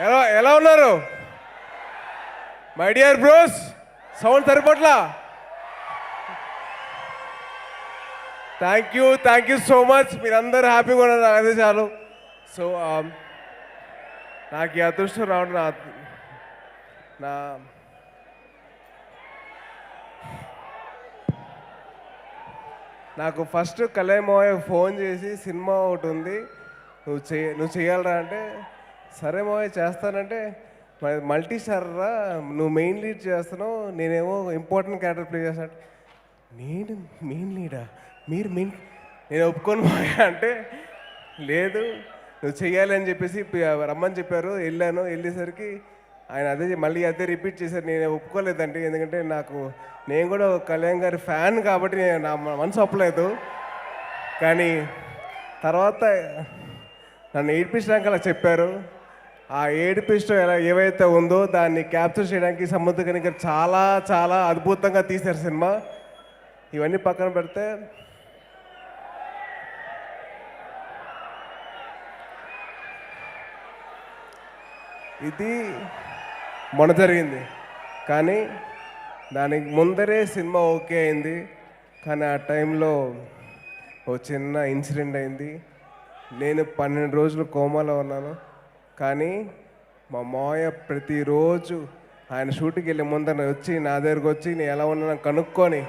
ఎలా ఎలా ఉన్నారు మై డియర్ బ్రోస్? సౌండ్ సరిపోట్లా. Thank you so much. మీరందరూ హ్యాపీగా ఉన్నారు, అదే చాలు. సో నాకు ఈ అదృష్టం రావడం నా నాకు ఫస్ట్ కళ్యాణ్ ఫోన్ చేసి సినిమా ఒకటి ఉంది, నువ్వు చేయాలరా అంటే, సరే మోయ చేస్తానంటే, మల్టీ స్టార్ రా, నువ్వు మెయిన్ లీడ్ చేస్తున్నావు, నేనేమో ఇంపార్టెంట్ క్యారెక్టర్ ప్లే చేస్తాను. నేను మెయిన్ లీడా? మీరు మెయిన్? నేను ఒప్పుకోను మోయ అంటే, లేదు నువ్వు చెయ్యాలి అని చెప్పేసి రమ్మని చెప్పారు. వెళ్ళేసరికి ఆయన మళ్ళీ అదే రిపీట్ చేశారు. నేను ఒప్పుకోలేదండి, ఎందుకంటే నేను కూడా కళ్యాణ్ గారి ఫ్యాన్ కాబట్టి నా మనసు ఒప్పలేదు. కానీ తర్వాత నన్ను ఏడిపించడానికి అలా చెప్పారు. ఆ ఏడిపించడం ఏవైతే ఉందో దాన్ని క్యాప్చర్ చేయడానికి సముద్రకని గారు చాలా చాలా అద్భుతంగా తీశారు సినిమా. ఇవన్నీ పక్కన పెడితే ఇది మొన్న జరిగింది, కానీ దానికి ముందరే సినిమా ఓకే అయింది. కానీ ఆ టైంలో ఓ చిన్న ఇన్సిడెంట్ అయింది. నేను 12 రోజులు కోమాలో ఉన్నాను. కానీ మా మావయ్య ప్రతిరోజు ఆయన షూటింగ్కి వెళ్ళే ముందర వచ్చి నా దగ్గరకు వచ్చి నేను ఎలా ఉన్నానో కనుక్కొని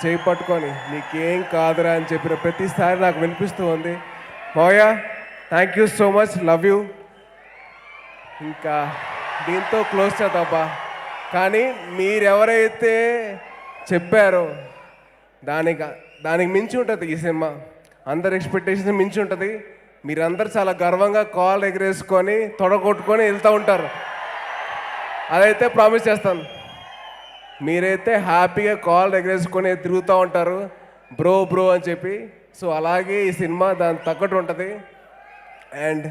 చేయి పట్టుకొని నీకేం కాదురా అని చెప్పిన ప్రతిసారి నాకు వినిపిస్తూ ఉంది. మావయ్య thank you so much, love you. ఇంకా దీంతో క్లోజ్ చేద్దామా. కానీ మీరెవరైతే చెప్పారో దానికి మించి ఉంటుంది ఈ సినిమా. అందరి ఎక్స్పెక్టేషన్ మించి ఉంటుంది. మీరందరూ చాలా గర్వంగా కాల్ ఎగరేసుకొని తొడగొట్టుకొని వెళ్తూ ఉంటారు. అదైతే ప్రామిస్ చేస్తాను. మీరైతే హ్యాపీగా కాల్ ఎగరేసుకొని తిరుగుతూ ఉంటారు, బ్రో బ్రో అని చెప్పి. సో అలాగే ఈ సినిమా దానికి తగ్గట్టు ఉంటుంది. అండ్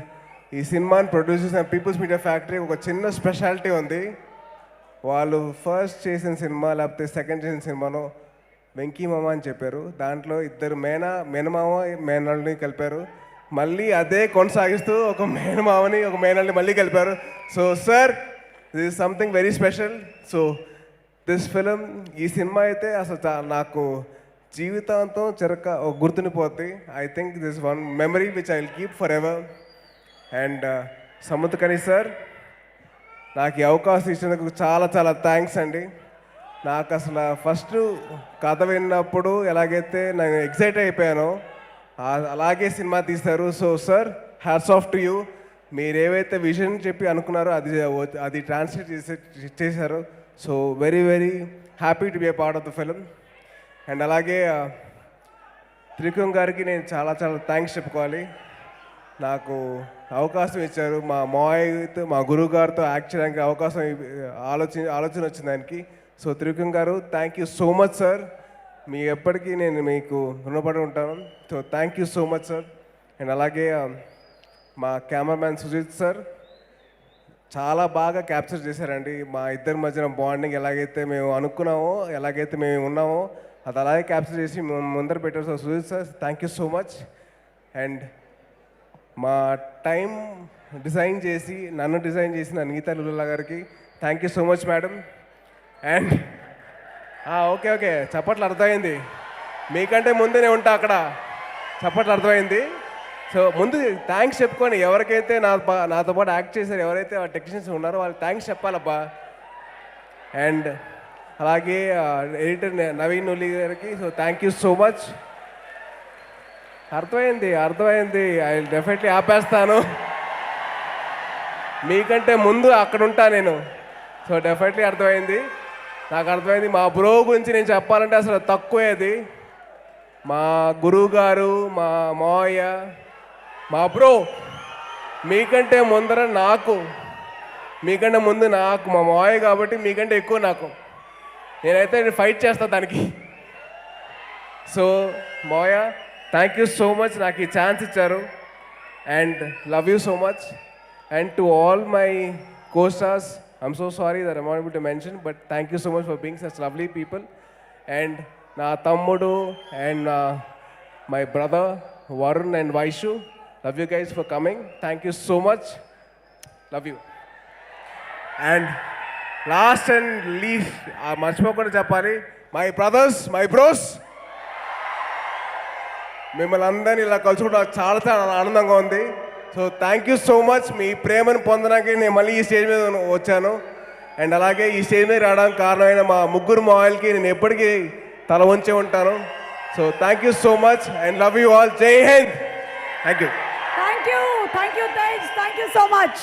ఈ సినిమాని ప్రొడ్యూస్ చేసిన పీపుల్స్ మీడియా ఫ్యాక్టరీ ఒక చిన్న స్పెషాలిటీ ఉంది. వాళ్ళు ఫస్ట్ చేసిన సినిమా లేకపోతే సెకండ్ చేసిన సినిమాలో వెంకీ మామ అని చెప్పారు. దాంట్లో ఇద్దరు మేనమామ మేనల్ని కలిపారు. మళ్ళీ అదే కొనసాగిస్తూ ఒక మేనమామని ఒక మేనల్ని మళ్ళీ కలిపారు. So sir, this is something very special. So this film, ఈ సినిమా అయితే అసలు నాకు జీవితాంతం గుర్తుండిపోద్ది. I think this one memory which I will keep forever. And Samuthirakani sir, నాకు ఈ అవకాశం ఇచ్చినందుకు చాలా చాలా థ్యాంక్స్ అండి. నాకు అసలు ఫస్ట్ కథ విన్నప్పుడు ఎలాగైతే నేను ఎక్సైట్ అయిపోయానో అలాగే సినిమా తీశారు. So sir, hats off to you. మీరు ఏవైతే విజన్ చెప్పి అనుకున్నారో అది ట్రాన్స్లేట్ చేశారు. So very very happy to be A part of the film. And అలాగే త్రివిక్రమ్ గారికి నేను చాలా చాలా థ్యాంక్స్ చెప్పుకోవాలి. నాకు అవకాశం ఇచ్చారు. మా మావయ్యతో, మా గురువు గారితో యాక్ట్ చేయడానికి అవకాశం ఆలోచన వచ్చింది ఆయనకి. సో త్రివిక్రమ్ గారు, thank you so much sir. ఎప్పటికీ నేను మీకు రుణపడి ఉంటాను. So thank you so much sir. And అలాగే మా కెమెరామ్యాన్ సుజిత్ సార్ చాలా బాగా క్యాప్చర్ చేశారండి. మా ఇద్దరి మధ్యన బాండింగ్ ఎలాగైతే మేము అనుకున్నామో, ఎలాగైతే మేము ఉన్నామో అది అలాగే క్యాప్చర్ చేసి ముందర పెట్టారు. So Sujith sir, thank you so much. And మా టైం నన్ను డిజైన్ చేసిన నీతా లుల్లా గారికి thank you so much madam. And okay చప్పట్లు అర్థమైంది. మీకంటే ముందే ఉంటా అక్కడ. చప్పట్లు అర్థమైంది. సో ముందు థ్యాంక్స్ చెప్పుకొని ఎవరికైతే నాతో పాటు యాక్ట్ చేశారు, ఎవరైతే టెక్నీషియన్స్ ఉన్నారో వాళ్ళకి థ్యాంక్స్ చెప్పాలబ్బా. అండ్ అలాగే ఎడిటర్ నవీన్ నులి గారికి so thank you so much. అర్థమైంది. ఐ డెఫినెట్లీ ఆపేస్తాను. మీకంటే ముందు అక్కడ ఉంటా నేను. సో డెఫినెట్లీ నాకు అర్థమైంది. మా బ్రో గురించి నేను చెప్పాలంటే అసలు తక్కువే. అది మా గురువు గారు, మా మావయ్య, మా బ్రో. మీకంటే ముందు నాకు మా మావయ్య కాబట్టి మీకంటే ఎక్కువ నాకు. నేనైతే ఫైట్ చేస్తా దానికి. సో మావయ్య, థ్యాంక్ యూ సో మచ్ నాకు ఈ ఛాన్స్ ఇచ్చారు. And love you so much. And to all my co-stars, I'm so sorry that I'm not able to mention, but thank you so much for being such lovely people. And na tammudu and my brother Varun and Vaishu, love you guys for coming. Thank you so much. Love you. And last and least మర్చిపోకుండా చెప్పాలి, my brothers, my bros, మిమ్మల్ని అందరినీ ఇలా కలుసుకోవడం నాకు చాలా చాలా ఆనందంగా ఉంది. So thank you so much. మీ ప్రేమను పొందడానికి నేను మళ్ళీ ఈ స్టేజ్ మీద వచ్చాను. అండ్ అలాగే ఈ స్టేజ్ మీద రావడానికి కారణమైన మా ముగ్గురు మాయిల్కి నేను ఎప్పటికీ తల వంచే ఉంటాను. So thank you so much and love you all. Jai Hind. Thank you. Thank you, thank you Tej, thank you so much.